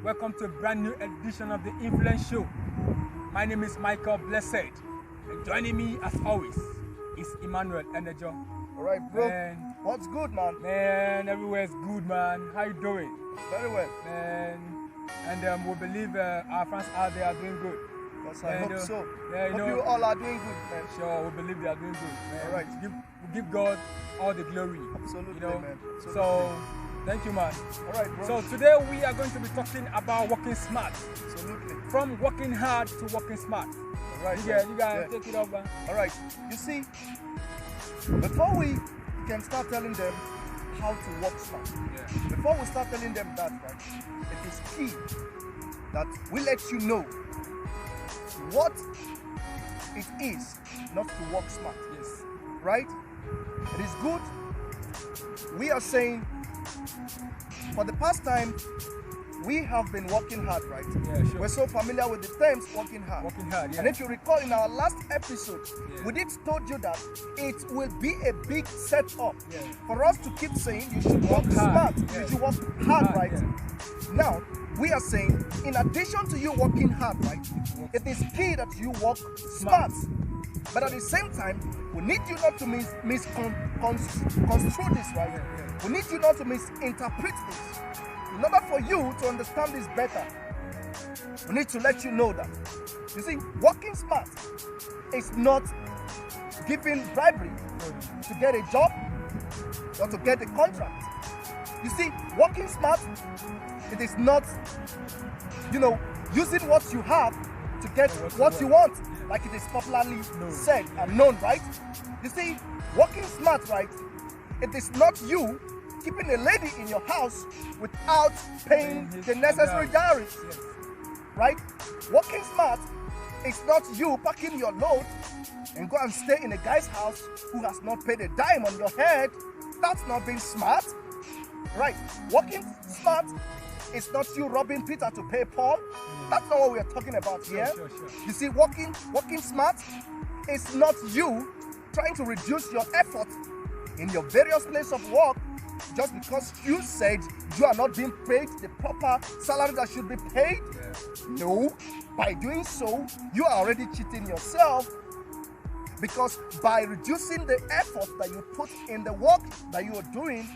Welcome to a brand new edition of the Influence Show. My name is Michael Blessed, and joining me as always is Emmanuel Enejor. All right, bro. Man, what's good, man? Man, everywhere's good, man. How you doing? Very well. Man, and we believe our fans out there are doing good. Yes, I hope so. Yeah, hope you all are doing good, man. Sure, we believe they are doing good, man. All right. We give God all the glory. Absolutely, man. Absolutely. So, thank you, man. All right, bro. So today we are going to be talking about working smart. Absolutely. From working hard to working smart. All right. You guys take it over. All right. You see, before we can start telling them how to work smart, before we start telling them that, right, it is key that we let you know what it is not to work smart. Yes. Right? It is good. We are saying for the past time we have been working hard, right? Yeah, sure. We're so familiar with the terms working hard. Working hard, yeah. And if you recall in our last episode, we did told you that it will be a big setup for us to keep saying you should work smart. Yeah. You should work hard, right? Yeah. Now, we are saying, in addition to you working hard, right, it is key that you work smart. But at the same time, we need you not to misconstrue this, right? Yeah. We need you not to misinterpret this. In order for you to understand this better, we need to let you know that, you see, working smart is not giving bribery to get a job or to get a contract. You see, working smart, it is not, using what you have to get what you want, like it is popularly said and known, right? You see, working smart, right, it is not you keeping a lady in your house without paying the necessary dowry, right? Working smart is not you packing your load and go and stay in a guy's house who has not paid a dime on your head. That's not being smart, right? Working smart is not you robbing Peter to pay Paul. That's not what we are talking about here. Sure. You see, working smart is not you trying to reduce your effort in your various places of work just because you said you are not being paid the proper salary that should be paid. No, by doing so, you are already cheating yourself, because by reducing the effort that you put in the work that you are doing,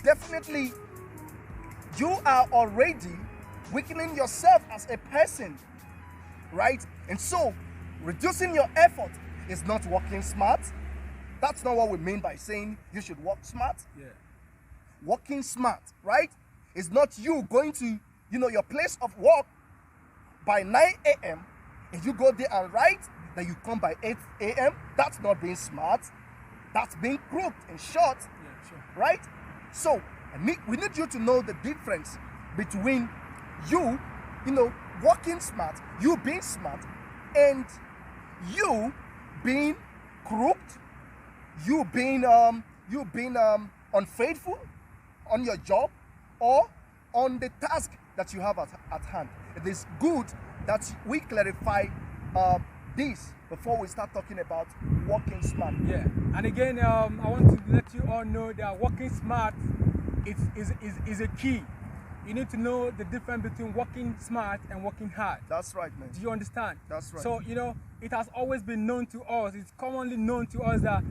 definitely you are already weakening yourself as a person, right? And so, reducing your effort is not working smart. That's not what we mean by saying you should work smart. Yeah. Working smart, right, is not you going to, your place of work by 9 a.m. and you go there and write, then you come by 8 a.m. That's not being smart. That's being crooked, in short, right? So, we need you to know the difference between you, working smart, you being smart, and you being crooked, you being unfaithful on your job or on the task that you have at hand. It is good that we clarify this before we start talking about working smart. Yeah, and again, I want to let you all know that working smart is a key. You need to know the difference between working smart and working hard. That's right, man. Do you understand? That's right. So, it has always been known to us, it's commonly known to us that,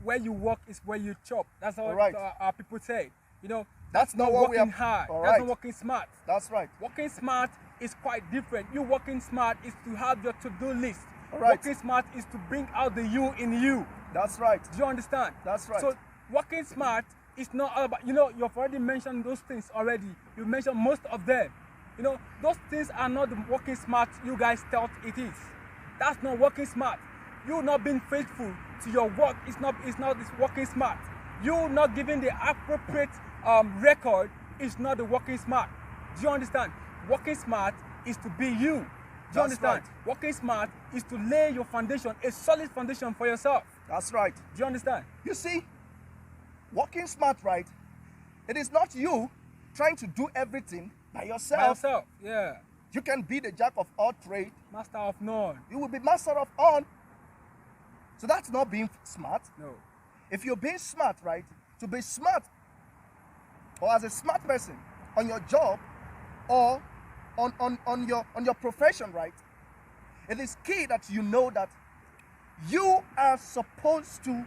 where you work is where you chop. That's how our people say. That's not working hard. That's not working smart. That's right. Working smart is quite different. You working smart is to have your to-do list. Working smart is to bring out the you in you. That's right. Do you understand? That's right. So, working smart is not all about, you've already mentioned those things already. You mentioned most of them. Those things are not the working smart you guys thought it is. That's not working smart. You not being faithful to your work is not this working smart. You not giving the appropriate record is not the working smart. Do you understand? Working smart is to be you. Do you understand? Right. Working smart is to lay your foundation, a solid foundation for yourself. That's right. Do you understand? You see, working smart, right? It is not you trying to do everything by yourself. By yourself, yeah. You can be the jack of all trades. Master of none. You will be master of all. So that's not being smart. No. If you're being smart, right? To be smart, or as a smart person on your job, or on your profession, right? It is key that you know that you are supposed to,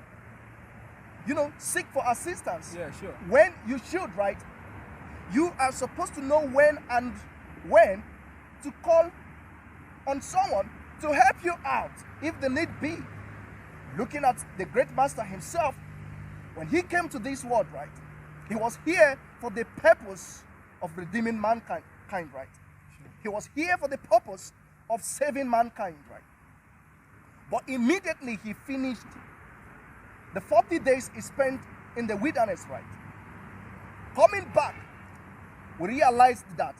seek for assistance. Yeah, sure. When you should, right? You are supposed to know when to call on someone to help you out if the need be. Looking at the great master himself, when he came to this world, right? He was here for the purpose of redeeming mankind, right? Sure. He was here for the purpose of saving mankind, right? But immediately he finished the 40 days he spent in the wilderness, right? Coming back, we realized that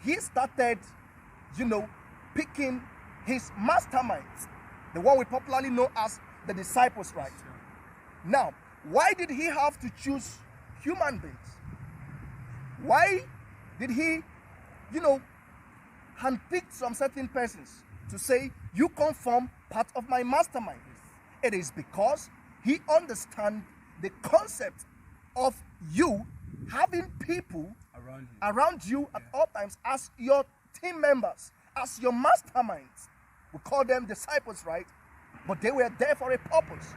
he started, picking his masterminds, the one we popularly know as the disciples, right? Now, why did he have to choose human beings? Why did he, handpick some certain persons to say, you come from part of my mastermind? It is because he understands the concept of you having people around you at all times as your team members, as your masterminds. We call them disciples, right? But they were there for a purpose.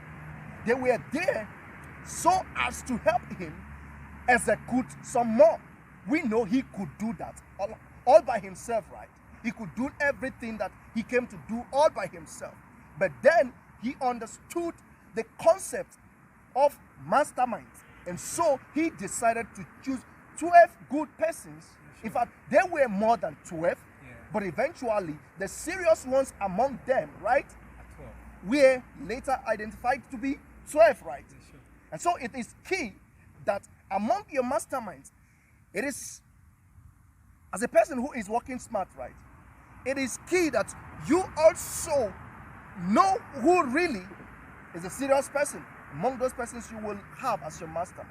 They were there so as to help him execute some more. We know he could do that all by himself, right? He could do everything that he came to do all by himself. But then he understood the concept of masterminds. And so he decided to choose 12 good persons. In fact, there were more than 12. But eventually, the serious ones among them, right, were later identified to be 12, right? And so it is key that among your masterminds, it is, as a person who is working smart, right, it is key that you also know who really is a serious person among those persons you will have as your mastermind.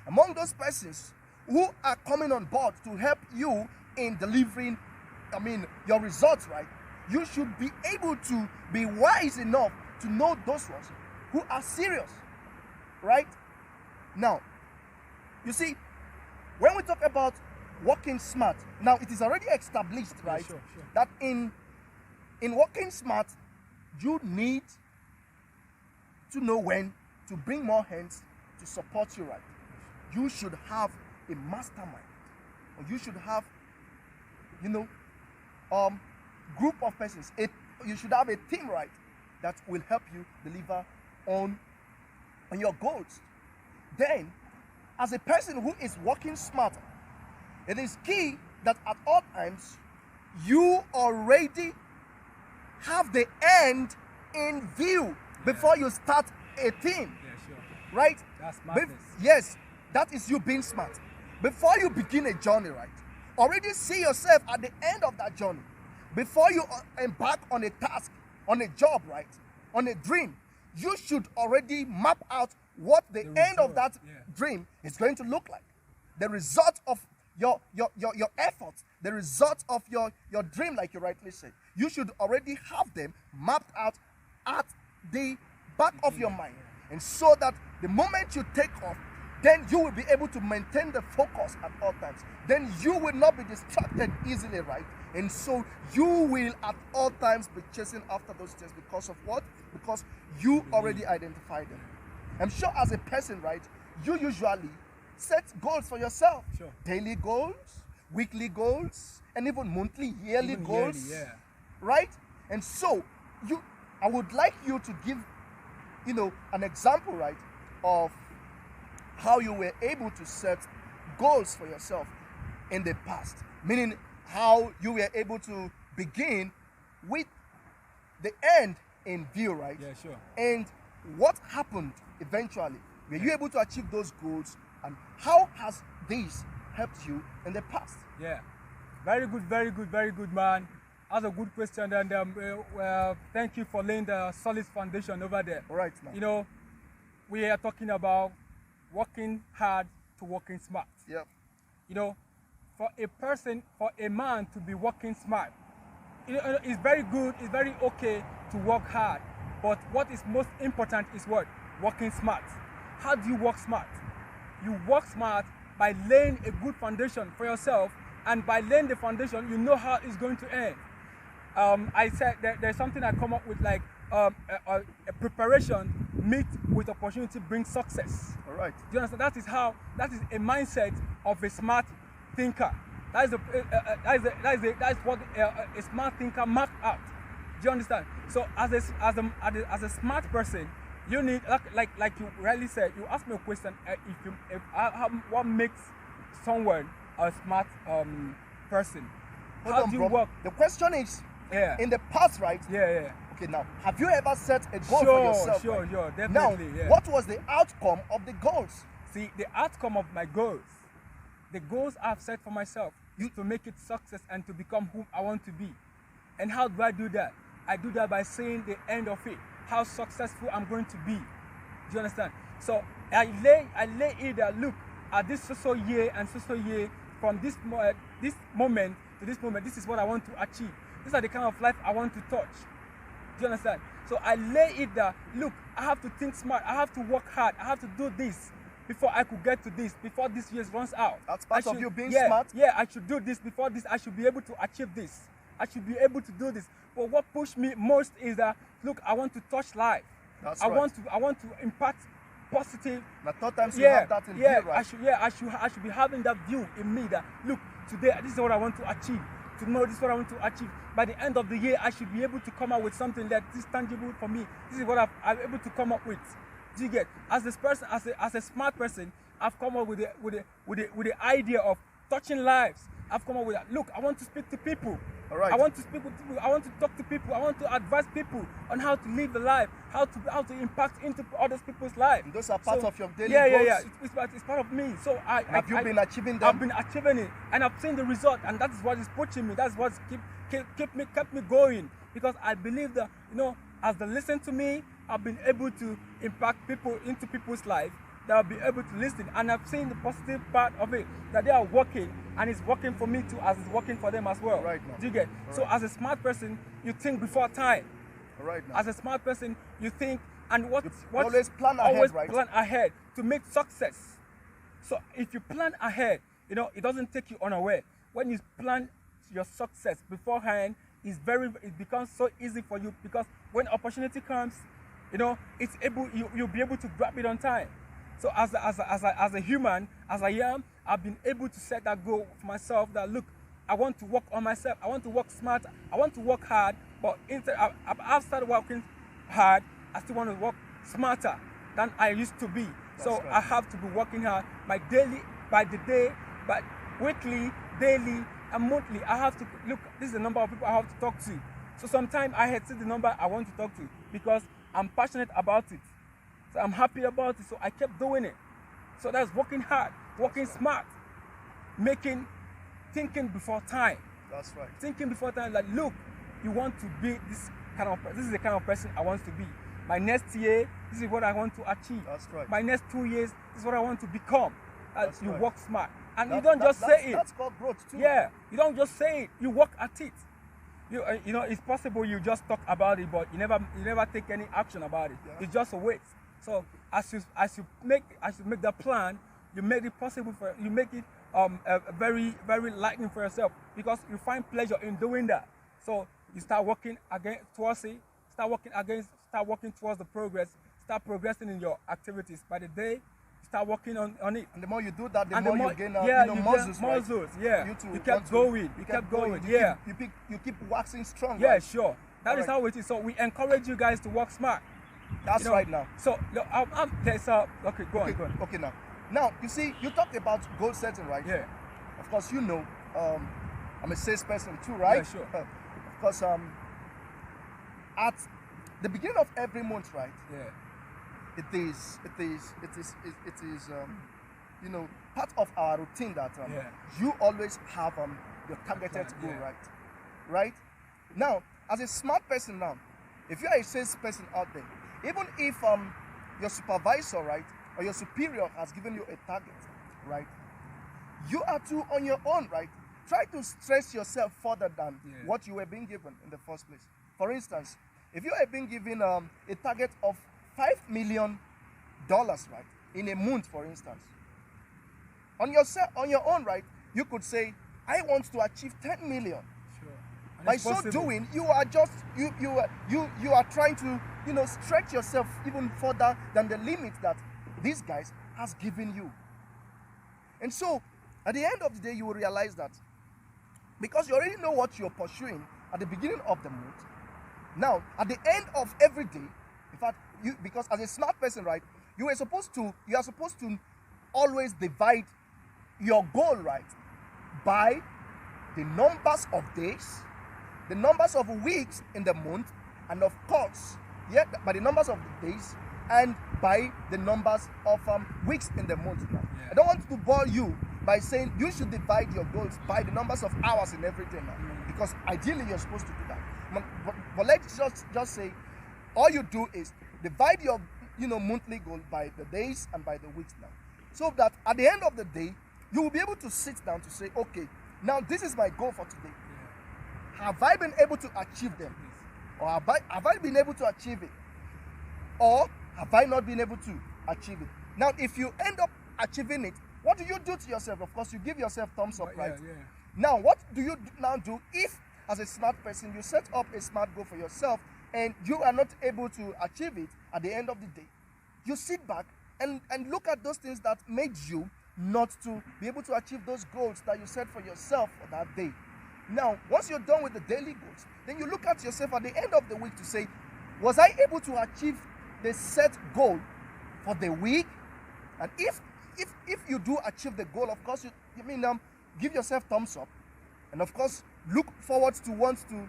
Among those persons who are coming on board to help you in delivering, your results, right? You should be able to be wise enough to know those ones who are serious, right? Now, you see, when we talk about working smart, now it is already established, right? Sure. That in working smart, you need to know when to bring more hands to support you, right? You should have a mastermind, or you should have, group of persons. You should have a team, right, that will help you deliver on your goals. Then, as a person who is working smarter, it is key that at all times you already have the end in view before you start a team. Right? That's madness. Yes, that is you being smart. Before you begin a journey, right, already see yourself at the end of that journey. Before you embark on a task, on a job, right, on a dream, you should already map out what the end of that dream is going to look like. The result of your efforts, the result of your dream, like you rightly said, you should already have them mapped out at the back of your mind. And so that the moment you take off, then you will be able to maintain the focus at all times. Then you will not be distracted easily, right? And so you will at all times be chasing after those things because of what? Because you already identified them. I'm sure as a person, right, you usually set goals for yourself. Sure. Daily goals, weekly goals, and even monthly, yearly goals. Right? And so I would like you to give, an example, right, of how you were able to set goals for yourself in the past. Meaning how you were able to begin with the end in view, right? Yeah, sure. And what happened eventually? Were you able to achieve those goals? And how has this helped you in the past? Yeah, very good, man. That's a good question, and thank you for laying the solid foundation over there. All right, man. You know, we are talking about working hard to working smart. Yep. You know, for a man to be working smart, it's very good, it's very okay to work hard. But what is most important is what? Working smart. How do you work smart? You work smart by laying a good foundation for yourself and by laying the foundation, you know how it's going to end. I said that there's something I come up with, like a preparation meet with opportunity brings success. All right. Do you understand? That is a mindset of a smart thinker. That is what a smart thinker marked out. Do you understand? So as a smart person, you need, like you rightly said, you asked me a question, what makes someone a smart person? How do you work? The question is, Yeah. in the past, right? Yeah. Okay, now, have you ever set a goal for Sure, yourself? sure, right? sure, Now, definitely. Yeah. what was the outcome of the goals? See, the outcome of my goals, the goals I've set for myself, is to make it success and to become who I want to be. And how do I do that? I do that by seeing the end of it, how successful I'm going to be. Do you understand? So I lay it that, look, at this so year and so year, from this moment to this moment, this is what I want to achieve. These are the kind of life I want to touch. Do you understand? So I lay it that, look, I have to think smart, I have to work hard, I have to do this before I could get to this, before this year runs out. That's part of you being yeah, smart? Yeah, I should do this before this, I should be able to achieve this. I should be able to do this. But what pushed me most is that, look, I want to touch life. That's I right. want to impact positive. Now, third times you have that in view, right? I should be having that view in me that, look, today this is what I want to achieve. Tomorrow this is what I want to achieve. By the end of the year, I should be able to come out with something that is tangible for me. This is what I'm able to come up with. Do you get? As this person, as a smart person, I've come up with the idea of touching lives. I've come up with that. Look, I want to speak to people. All right. I want to speak with people. I want to talk to people. I want to advise people on how to live a life, how to impact into other people's lives. And those are part of your daily goals. Yeah. It's part of me. So have you been achieving them? I've been achieving it, and I've seen the result, and that is what is pushing me. That's what kept me going, because I believe that, as they listen to me, I've been able to impact people into people's lives. That will be able to listen, and I've seen the positive part of it, that they are working, and it's working for me too, as it's working for them as well. Right now. Do you get? Right. So as a smart person, you think before time. Right now. As a smart person, you think, and what always plan ahead, always right? plan ahead to make success. So if you plan ahead, it doesn't take you unaware. When you plan your success beforehand, it becomes so easy for you, because when opportunity comes, you'll be able to grab it on time. So as a human, as I am, I've been able to set that goal for myself, that, look, I want to work on myself. I want to work smart. I want to work hard. But I've started working hard. I still want to work smarter than I used to be. That's so right. I have to be working hard by the day, by weekly, daily, and monthly. I have to look. This is the number of people I have to talk to. So sometimes I had to see the number I want to talk to, because I'm passionate about it. So I'm happy about it, so I kept doing it. So that's working hard, working smart, thinking before time. That's right. Thinking before time, like, look, you want to be this is the kind of person I want to be. My next year, this is what I want to achieve. That's right. My next 2 years, this is what I want to become. That's you right. work smart. And you don't just say it. That's called growth too. Yeah, you don't just say it, you work at it. It's possible you just talk about it, but you never take any action about it. Yeah. It's just a waste. So as you make that plan, you make it possible you make it very, very lightning for yourself, because you find pleasure in doing that. So you start working towards it, start working towards the progress, start progressing in your activities. By the day, you start working on it. And the more you do that, the And more you gain muscles, gain muscles, right? yeah. You kept going. You keep waxing strong. Yeah, right? sure. That is how it is. So we encourage you guys to work smart. That's right now. So there's okay, go on. Okay, now you see, you talked about goal setting, right? Yeah. Of course, I'm a salesperson too, right? Yeah, sure. Of course, at the beginning of every month, right? Yeah. It is part of our routine that you always have your targeted goal, Yeah. right? Now, as a smart person now, if you are a salesperson out there, even if your supervisor, right, or your superior has given you a target, right, you are too on your own, right? Try to stress yourself further than what you were being given in the first place. For instance, if you are being given a target of $5 million, right, in a month, for instance, on your own, right, you could say, I want to achieve 10 million. Sure. And By it's so possible. doing, you are just you are trying to stretch yourself even further than the limit that these guys has given you. And so, at the end of the day, you will realize that because you already know what you're pursuing at the beginning of the month. Now, at the end of every day, in fact, because as a smart person, right, you are supposed to always divide your goal, right, by the numbers of days, the numbers of weeks in the month, and of course, by the numbers of the days and by the numbers of weeks in the month. Now, Yeah. I don't want to bore you by saying you should divide your goals by the numbers of hours in every day now, because ideally you're supposed to do that. But let's just say all you do is divide your monthly goal by the days and by the weeks now, so that at the end of the day you will be able to sit down to say, okay, now this is my goal for today. Have I been able to achieve them? Or have I been able to achieve it? Or have I not been able to achieve it? Now, if you end up achieving it, what do you do to yourself? Of course, you give yourself thumbs up, right? Yeah. Now, what do you now do if, as a smart person, you set up a smart goal for yourself and you are not able to achieve it at the end of the day? You sit back and look at those things that made you not to be able to achieve those goals that you set for yourself for that day. Now, once you're done with the daily goals, then you look at yourself at the end of the week to say, was I able to achieve the set goal for the week? And if you do achieve the goal, of course, give yourself thumbs up, and of course, look forward to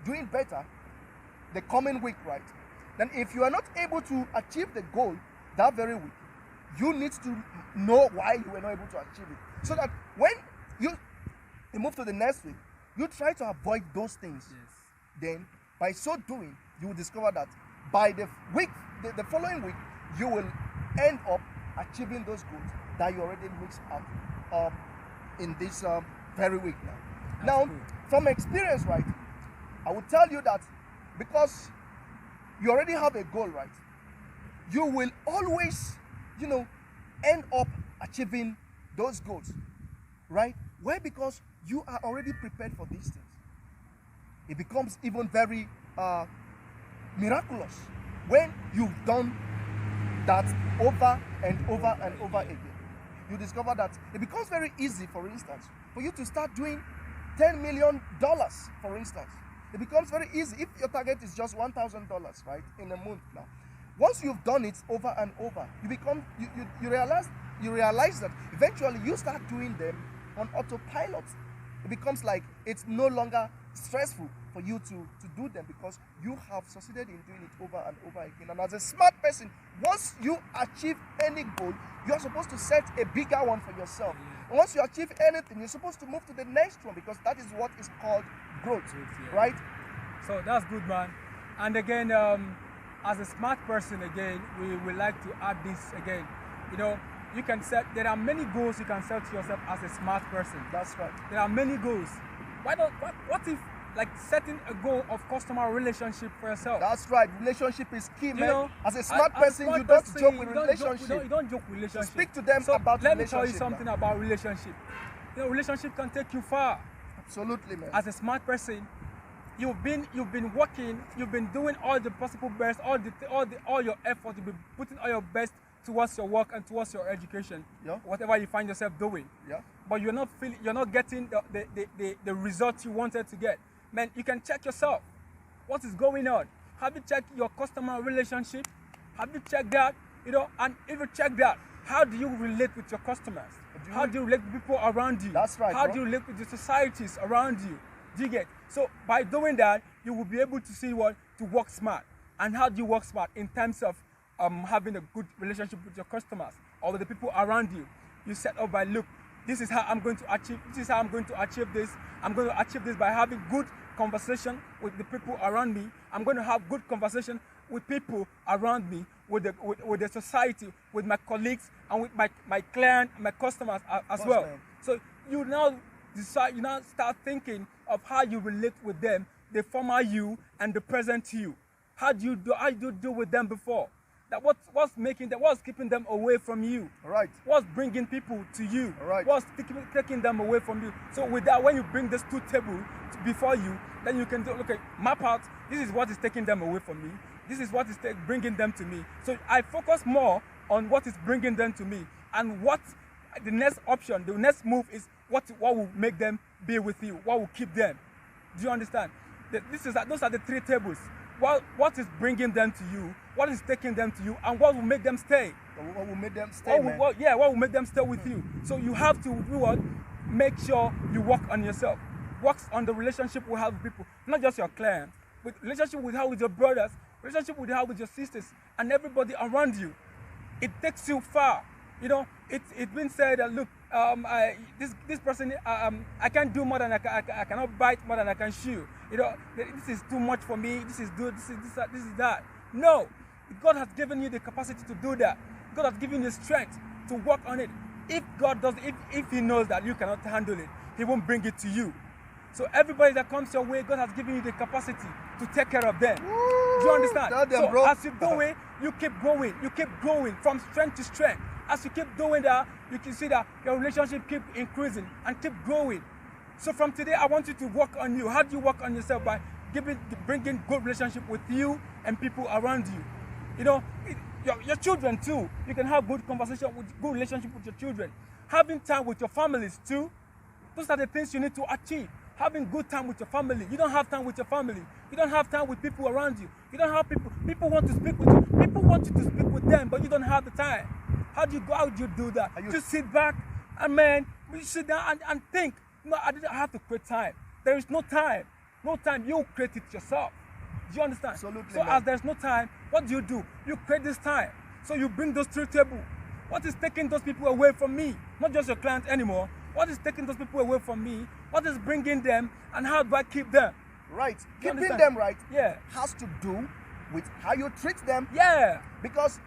doing better the coming week, right? Then if you are not able to achieve the goal that very week, you need to know why you were not able to achieve it, so that when you move to the next week, you try to avoid those things. Yes. Then by so doing, you will discover that by the the following week, you will end up achieving those goals that you already mixed up in this very week now. That's Now, good. from experience, right, I will tell you that because you already have a goal, right, you will always, end up achieving those goals, right? Why? Because you are already prepared for these things. It becomes even very miraculous when you've done that over and over and over again. You discover that it becomes very easy, for instance, for you to start doing $10 million, for instance. It becomes very easy if your target is just $1,000, right, in a month now. Once you've done it over and over, you realize that eventually you start doing them on autopilot. It becomes like it's no longer stressful for you to do them because you have succeeded in doing it over and over again. And as a smart person, once you achieve any goal, you're supposed to set a bigger one for yourself. And once you achieve anything, you're supposed to move to the next one, because that is what is called growth, right? So that's good, man. And again, as a smart person, again, we would like to add this again. You can set, there are many goals you can set to yourself as a smart person. That's right. There are many goals. What if, like, setting a goal of customer relationship for yourself? That's right. Relationship is key, man. As a smart as a person, smart you don't person, joke with you don't relationship. you don't joke with relationship. Speak to them about let relationship. me tell you something now. about relationship. Relationship can take you far. Absolutely, man. As a smart person, you've been working, you've been doing all the possible best, all your effort, you've been putting all your best towards your work and towards your education, whatever you find yourself doing. But you're not getting the results you wanted to get. Man, you can check yourself. What is going on? Have you checked your customer relationship? Have you checked that? And if you check that, how do you relate with your customers? How do you relate with people around you? That's right. How do you relate with the societies around you? Do you get? So by doing that, you will be able to see to work smart. And how do you work smart in terms of having a good relationship with your customers or with the people around you? You set up by, look, this is how I'm going to achieve. This is how I'm going to achieve this. I'm going to achieve this by having good conversation with the people around me. I'm going to have good conversation with people around me, with the society, with my colleagues, and with my client, my customers as well. Man. So you now start thinking of how you relate with them, the former you and the present you. How do you do with them before? That what's making them, what's keeping them away from you? All right. What's bringing people to you? All right. What's taking them away from you? So with that, when you bring this two tables before you, then you can do, okay, map out, this is what is taking them away from me. This is what is bringing them to me. So I focus more on what is bringing them to me, and what the next option, the next move is what will make them be with you, what will keep them. Do you understand? Those are the three tables. What is bringing them to you, what is taking them to you, and what will make them stay. What will make them stay, man? What will make them stay with you. So you have to do what? Make sure you work on yourself. Work on the relationship we have with people, not just your clients, but relationship we have with your brothers, relationship we have with your sisters, and everybody around you. It takes you far. You know, it's been said that, look, this person, I can't do more than I cannot bite more than I can chew. You know, this is too much for me. This is good. This is that. No, God has given you the capacity to do that. God has given you strength to work on it. If God does, if He knows that you cannot handle it, He won't bring it to you. So everybody that comes your way, God has given you the capacity to take care of them. Woo! Do you understand? So bro. As you do it, you keep growing. You keep growing from strength to strength. As you keep doing that, you can see that your relationship keep increasing and keep growing. So from today, I want you to work on you. How do you work on yourself? By bringing good relationship with you and people around you. You know, your children too. You can have good conversation, good relationship with your children. Having time with your families too. Those are the things you need to achieve. Having good time with your family. You don't have time with your family. You don't have time with people around you. You don't have people. People want to speak with you. People want you to speak with them, but you don't have the time. How do you do that? Just sit back and, man, you sit down and think. No, I didn't have to create time. There is no time. No time. You create it yourself. Do you understand? Absolutely. So man. as there's no time, what do? You create this time. So you bring those three tables. What is taking those people away from me? Not just your clients anymore. What is taking those people away from me? What is bringing them, and how do I keep them? Right. You Keeping understand? them right has to do with how you treat them. Yeah. Because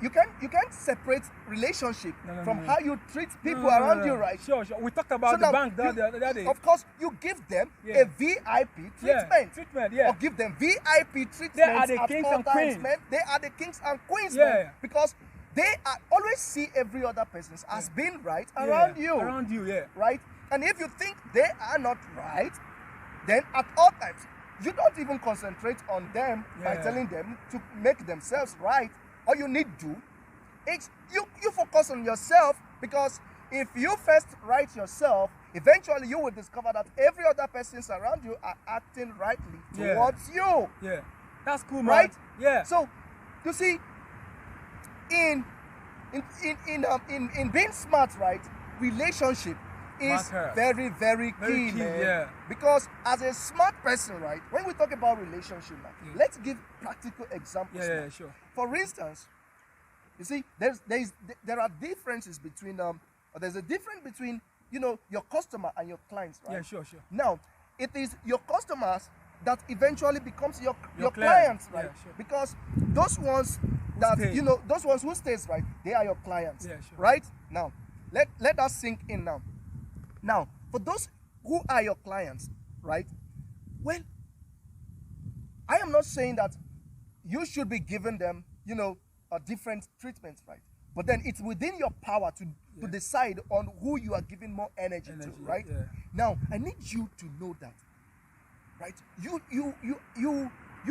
you can't separate relationship from how you treat people around you, right? Sure. We talked about the bank the other day. Of course, you give them a VIP treatment. Yeah. Or give them VIP treatment. They are the kings and queens. Man. They are the kings and queens, Yeah. man. Because they are always see every other person as being right around you. Around you, yeah. Right? And if you think they are not right, then at all times, you don't even concentrate on them by telling them to make themselves right. All you need to do is you focus on yourself, because if you first right yourself, eventually you will discover that every other persons around you are acting rightly towards you. Yeah. That's cool, man. Right? Yeah. So, you see, in being smart, right, relationship is very, very key, man. Yeah. Because as a smart person, right, when we talk about relationship, let's give practical examples. Yeah, sure. For instance, you see, there are differences between there's a difference between, you know, your customer and your clients, right? Yeah, sure. Now, it is your customers that eventually becomes your clients, clients, right? Yeah, sure. Because those ones that stay. you know, those ones who stays, right, they are your clients. Yeah, sure. Right? Now, let us sink in now. Now, for those who are your clients, right? Well, I am not saying that you should be giving them, you know, a different treatment, right? But then it's within your power to decide on who you are giving more energy to, right? Yeah. Now, I need you to know that, right? You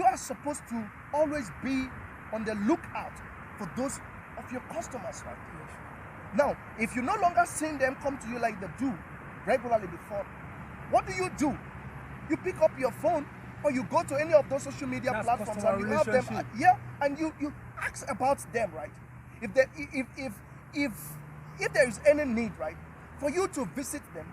are supposed to always be on the lookout for those of your customers, right? Yeah, sure. Now, if you no longer seeing them come to you like they do regularly before, what do? You pick up your phone, or you go to any of those social media platforms and you have them, and you ask about them, right? If there is any need, right, for you to visit them,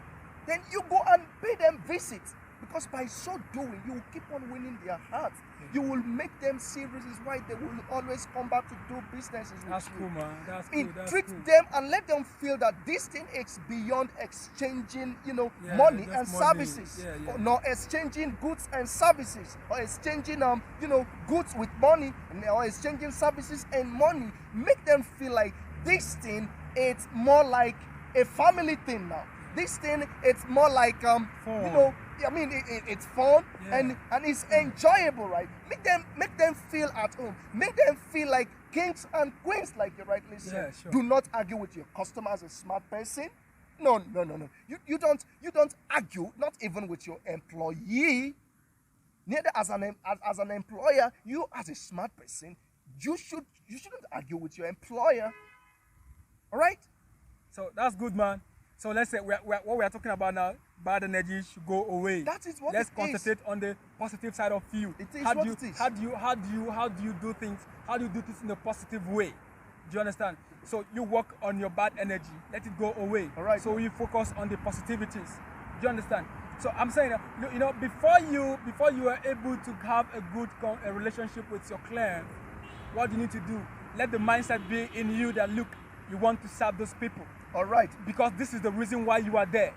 then you go and pay them visit. Because by so doing, you will keep on winning their hearts. You will make them see reasons why they will always come back to do businesses with you. That's cool, man. That's cool. Treat them and let them feel that this thing is beyond exchanging, you know, money and services. Nor exchanging goods and services, or exchanging you know, goods with money, or exchanging services and money. Make them feel like this thing, it's more like a family thing now. This thing, it's more like you know, I mean, it's fun and it's enjoyable, right? Make them feel at home. Make them feel like kings and queens, like you rightly said. Yeah, sure. Do not argue with your customer as a smart person. No. You don't argue, not even with your employee. Neither as an employer, you as a smart person, you shouldn't argue with your employer. All right? So that's good, man. So let's say what we are talking about now, bad energy should go away. That is what Let's it concentrate on the positive side of you. It is how what do you, it is. How do you do things? How do you do things in a positive way? Do you understand? So you work on your bad energy, let it go away. All right. So you focus on the positivities. Do you understand? So I'm saying, before you are able to have a good relationship with your client, what you need to do, let the mindset be in you that look, you want to serve those people. All right. Because this is the reason why you are there.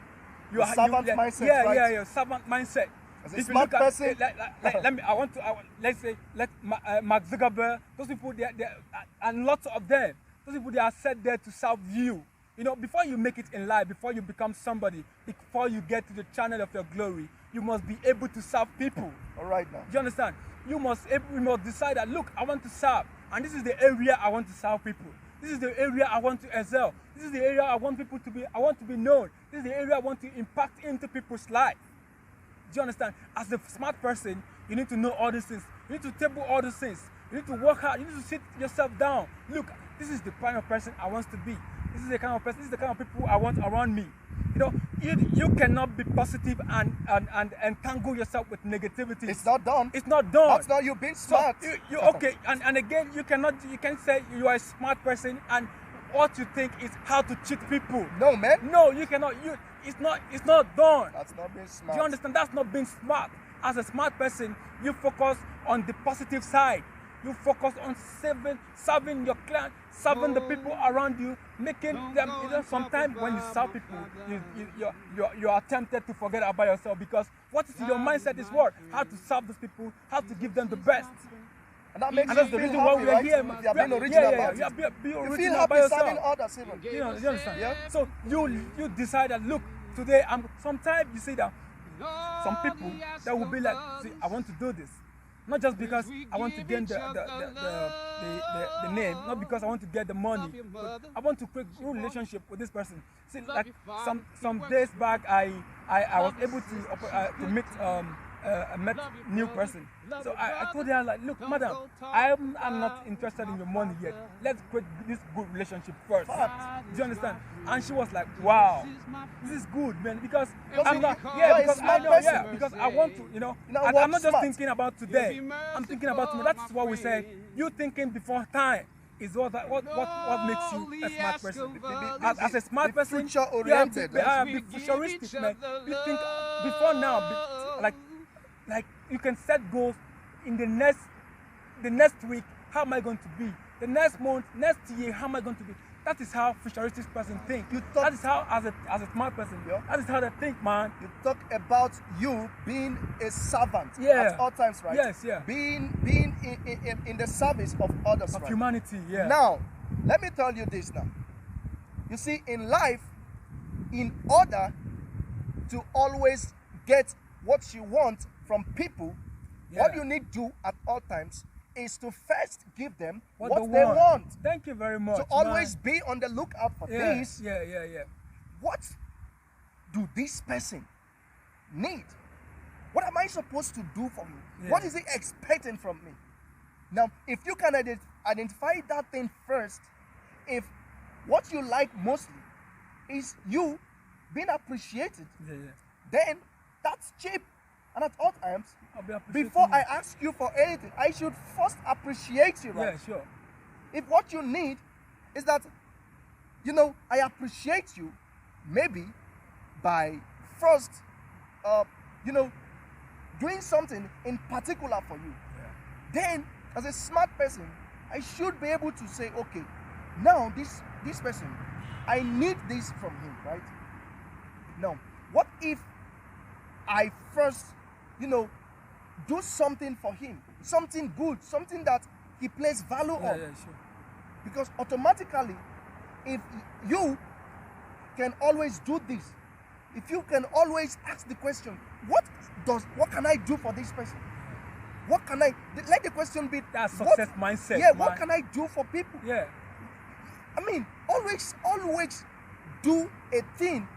Servant mindset, yeah, right? Yeah, servant mindset. As a smart person. Let's say, Mark Zuckerberg, those people, and lots of them, those people, they are set there to serve you. Before you make it in life, before you become somebody, before you get to the channel of your glory, you must be able to serve people. All right now. Do you understand? You must decide that, look, I want to serve, and this is the area I want to serve people. This is the area I want to excel. This is the area I want people to be. I want to be known. This is the area I want to impact into people's life. Do you understand? As a smart person, you need to know all these things. You need to table all these things. You need to work hard. You need to sit yourself down. Look, this is the kind of person I want to be. This is the kind of person. This is the kind of people I want around me. You cannot be positive and entangle yourself with negativity. It's not done. It's not done. That's not you being smart. So okay, and again, you can't say you are a smart person and what you think is how to cheat people. No, man. No, you cannot. It's not done. That's not being smart. Do you understand? That's not being smart. As a smart person, you focus on the positive side. You focus on serving your client, serving the people around you, making them. Sometimes when you serve people, you are tempted to forget about yourself because what is in your mindset is what? How to serve those people, how to give them the best. And that makes And that's the reason why we are here. You are being original about it. Be You original feel about happy yourself. serving others even. You understand? Yeah. So you decide that look, today sometimes you see that some people that will be like, see, I want to do this. Not just because I want to gain the name, not because I want to get the money, but I want to create a good relationship with this person. See, like some days back, I was able to meet a new person. So I told her, like, look, madam, I'm not interested in your money yet. Let's create this good relationship first. Do you understand? And she was like, wow, this is good, man, because I'm not, because I know, because I want to, I'm not just thinking about today. I'm thinking about tomorrow. That's what we say. You thinking before time is what makes you a smart person. As a smart person, future-oriented. Be futuristic, man. You think before now, like you can set goals in the next week. How am I going to be? The next month, next year, how am I going to be? That is how futuristic person think. That is how, as a smart person, that is how they think, man. You talk about you being a servant Yeah. at all times, right? Yes, yeah. Being in the service of others, Of right? humanity, yeah. Now, let me tell you this now. You see, in life, in order to always get what you want from people, what you need to do at all times is to first give them what they want. Thank you very much. To always be on the lookout for this. Yeah. What do this person need? What am I supposed to do for him? Yeah. What is he expecting from me? Now, if you can identify that thing first, if what you like mostly is you being appreciated, then that's cheap. And at all times, before I ask you for anything, I should first appreciate you, right? Yeah, sure. If what you need is that, I appreciate you, maybe by first, doing something in particular for you. Yeah. Then, as a smart person, I should be able to say, okay, now this person, I need this from him, right? Now, what if I first, do something for him, something good, something that he places value on? Yeah, sure. Because automatically, if you can always do this, if you can always ask the question, what can I do for this person? What can I? Let the question be. That's success mindset. Yeah. Man. What can I do for people? Yeah. I mean, always do a thing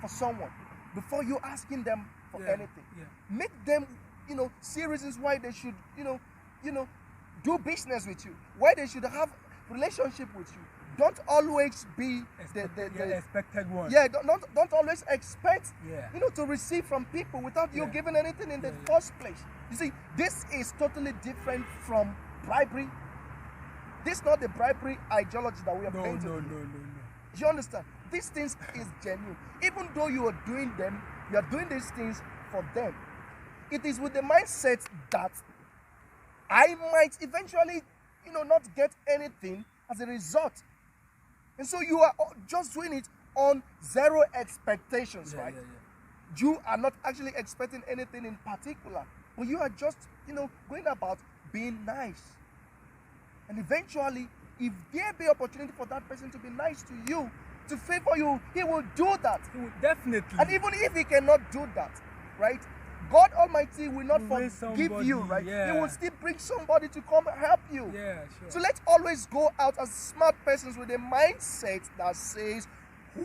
for someone before you asking them for anything. Yeah. Make them, see reasons why they should, do business with you, why they should have relationship with you. Don't always be the expected one. Yeah, don't always expect, Yeah. to receive from people without you Yeah. giving anything in the first place. You see, this is totally different from bribery. This is not the bribery ideology that we are painting. No. Do you understand? These things is genuine. Even though you are doing them, you are doing these things for them. It is with the mindset that I might eventually, not get anything as a result. And so you are just doing it on zero expectations, right? Yeah. You are not actually expecting anything in particular, but you are just, going about being nice. And eventually, if there be opportunity for that person to be nice to you, to favor you, he will do that. He will definitely. And even if he cannot do that, right? God Almighty will not forgive you, right? Yeah. He will still bring somebody to come help you. Yeah, sure. So let's always go out as smart persons with a mindset that says,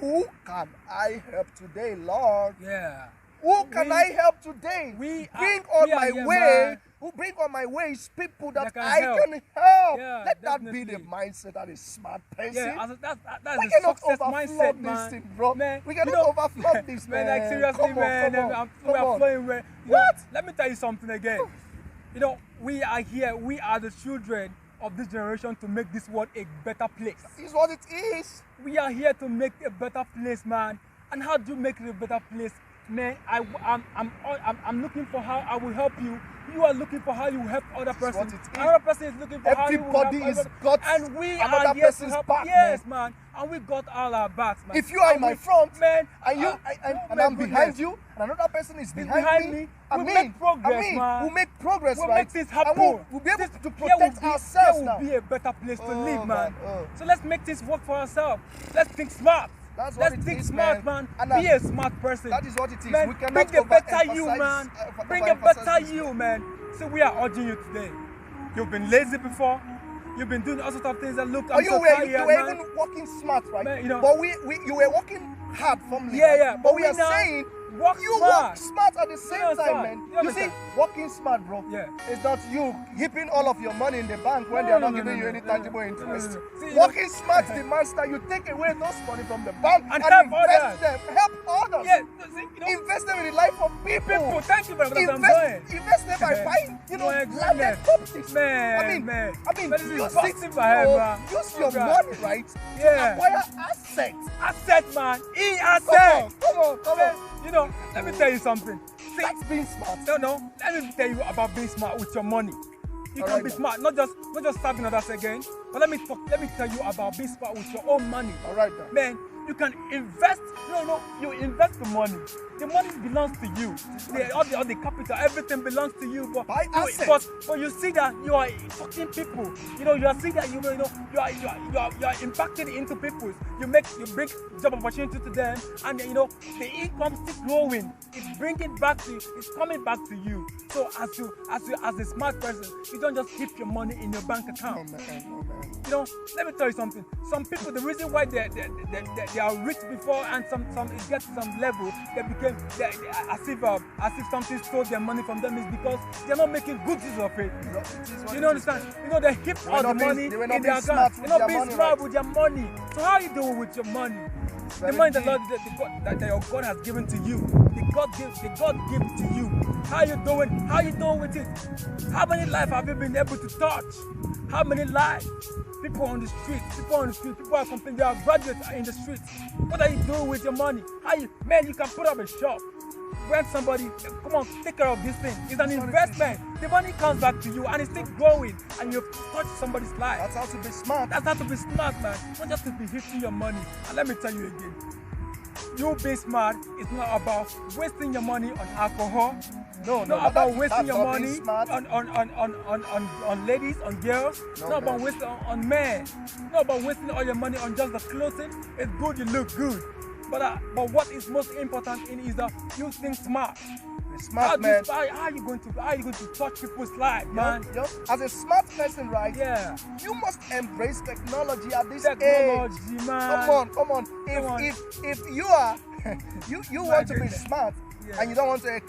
who can I help today, Lord? Yeah. Who can I help today? Bring on my ways people that I can help. Yeah, Let definitely. that be the mindset that is smart person. Yeah, that's we a cannot success overflow mindset, this man. thing, bro. Man, We cannot overflow this, man. Like seriously, Come on, man. come on, We come are on. flowing well. What? Let me tell you something again. We are here. We are the children of this generation to make this world a better place. It's what it is. We are here to make a better place, man. And how do you make it a better place? Man, I'm looking for how I will help you. You are looking for how you help other person. what it is. Another person is looking for how you will help Everybody is other- got and we another are here to person's help. back, Yes, man. And we got all our backs, man. If you are in And my we- front, man, and I'm behind you, and another person is behind me, we make progress, man. we'll make progress, We'll right? make things happen. And we'll be able to Here protect ourselves will now. be a better place to Oh, live, man. man, oh. So let's make things work for ourselves. Let's think smart. That's what Let's it think is, smart, man. man. And Be a smart person. That is what it is. Man, We cannot bring a better you, overemphasize- man. Bring a overemphasize better this. you, man. So we are urging you today. You've been lazy before. You've been doing all sorts of things that look. Oh, I'm you so were tired, even man. working smart, right? Man, you know- but you were working hard from me. Yeah, right? yeah, But but we we are now saying work you smart. work smart at the same time, understand? man. You You see, understand? working smart, bro. Yeah. It's not you keeping all of your money in the bank when No, they are no, not no, giving no, you any no, tangible no, interest. no, no. See, Working smart demands that you take away those money from the bank And and help invest others. them. Help others. Yeah, see, Invest them in the life of people. people, thank you for what I'm doing. Invest them by buying, My landed goodness. properties. Man, I mean, man. man, This is use busting it, my head, man. use your God. money, right? Yeah. To acquire assets. Asset, man. Come Asset. on. Man, let me tell you something. See, That's being smart. no. Let me tell you about being smart with your money. You All can right, be then. smart, not just serving others again. But let me tell you about being smart with your own money. All right, then. Man, you can invest. You invest the money. The money belongs to you. All the capital, everything belongs to you. But Buy assets. but you see that you are fucking people. You are seeing that you are impacting into people. You bring job opportunity to them, and the income still growing. It's bringing back to you. It's coming back to you. So as a smart person, you don't just keep your money in your bank account. Oh, man. Let me tell you something. Some people, the reason why they are rich before, and some it gets to some level, as if something stole their money from them, is because they're not making good use of it. You know, understand? They keep all the money in their account. They're not being smart with their money. So how are you doing with your money? The money that your God has given to you, the God gave to you. How you doing? How you doing with it? How many lives have you been able to touch? How many lives? People on the street, people are complaining. They are graduates in the streets. What are you doing with your money? You can put up a shop. Rent somebody, come on, take care of this thing. It's an investment. The money comes back to you and it's still growing, and you've touched somebody's life. That's how to be smart. That's how to be smart, man. Not just to be hitting your money. And let me tell you again, you being smart is not about wasting your money on alcohol. No, Not about wasting that's your not being money smart. on ladies, on girls. No, Not about man. wasting on men. Not about wasting all your money on just the clothing. It's good, you look good. But what is most important in is that you think smart. A smart man. How are you going to touch people's life, man? As a smart person, right? Yeah. You must embrace technology at this Technology, age. man. Come on. If you are you want to be smart, and you don't want to,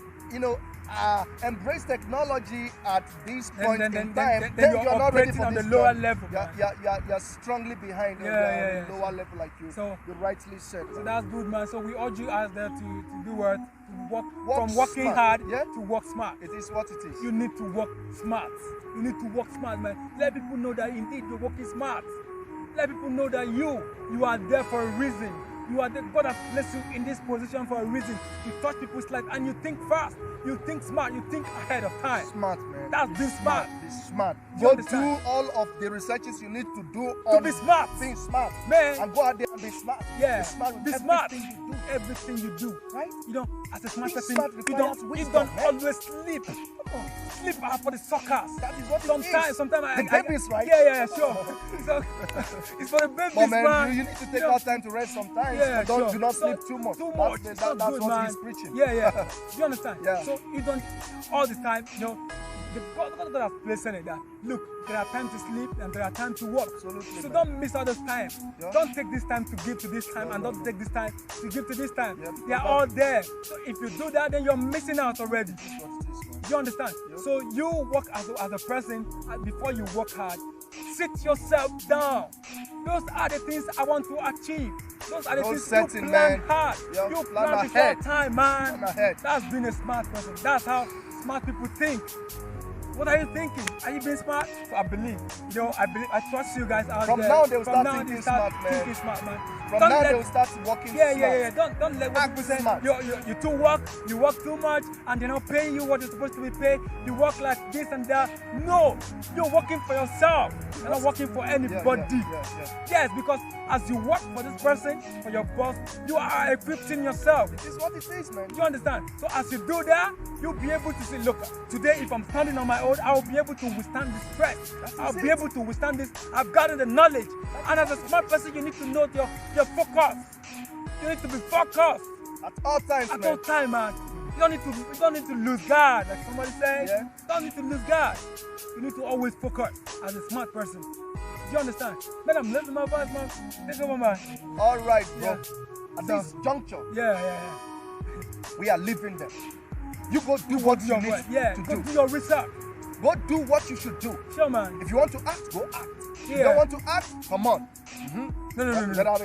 embrace technology at this point in time, then you're not ready for on this the lower job. level. You're strongly behind on the lower level, like you rightly said. So that's good, man. So we urge you out there to do what? To work from working smart, hard to work smart. It is what it is. You need to work smart. You need to work smart, man. Let people know that indeed you're working smart. Let people know that you are there for a reason. You are there. God has placed you in this position for a reason, to touch people's life, and you think fast, you think smart, you think ahead of time. Smart, man. That's being smart. Be smart. Go do all of the researches you need to do on be smart. Being smart, man. And go out there and be smart. Yeah. Be smart with everything you do. Everything you do, right? As a smart person, you don't always sleep. Sleep out for the suckers. That is what sometimes the babies, right? Yeah, sure. So, it's for the babies, man. You need to take our time to rest sometimes. Yeah, do not sleep too much. That's good, what man. he's preaching. Yeah. Do you understand? Yeah. So you don't all the time, God has placed in it that look, there are times to sleep and there are times to work. Absolutely. So don't miss out this time. Yeah. Don't take this time to give to this time and don't take this time to give to this time. Yep. They are all there. So if you do that, then you're missing out already. Do you understand? Yep. So you work as a person before you work hard. Sit yourself down. Those are the things I want to achieve. Those are the things you plan hard. Yep. You plan before time, man. That's being a smart person. That's how smart people think. What are you thinking? Are you being smart? So I believe. I trust you guys out there. From now they'll start thinking smart, man. From now they'll start working smart. Yeah. Don't let what people say. You work too much, and they're not paying you what you're supposed to be paid. You work like this and that. No, you're working for yourself. You're not working for anybody. Yes, because as you work for this person, for your boss, you are equipping yourself. It is what it is, man. You understand? So as you do that, you'll be able to say, look, today if I'm standing on my own, I'll be able to withstand this stress. I'll be able to withstand this. I've gotten the knowledge. And as a smart person, you need to know your focus. You need to be focused. At all times, At all time, man. You don't need to lose guard, like somebody said. Yeah. You don't need to lose guard. You need to always focus as a smart person. Do you understand? Man, I'm losing my voice, man. Take over, man. All right, bro. Yeah. At this juncture, we are leaving them. You go do what you need to do. Go do your research. Go do what you should do. Sure, man. If you want to act, go act. If you don't want to act, come on. No.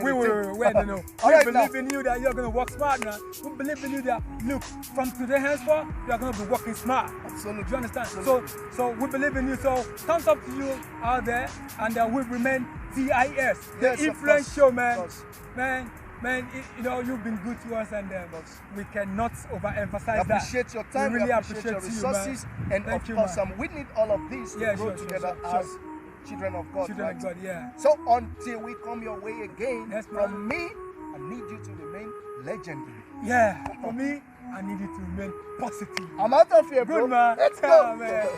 Wait, no. We believe in you that you're going to work smart, man. We believe in you that, look, from today henceforth, you're going to be working smart. Absolutely. Do you understand? So we believe in you. So thumbs up to you out there, and we remain TIS. The influence show, man. Man, you've been good to us, and we cannot overemphasize that. Appreciate your time, we really appreciate your resources, and of course, we need all of these to grow together as children of God. Children of God, yeah. So until we come your way again, from me, I need you to remain legendary. Yeah, for me, I need you to remain positive. I'm out of here, bro. Good, man. Let's go. Man.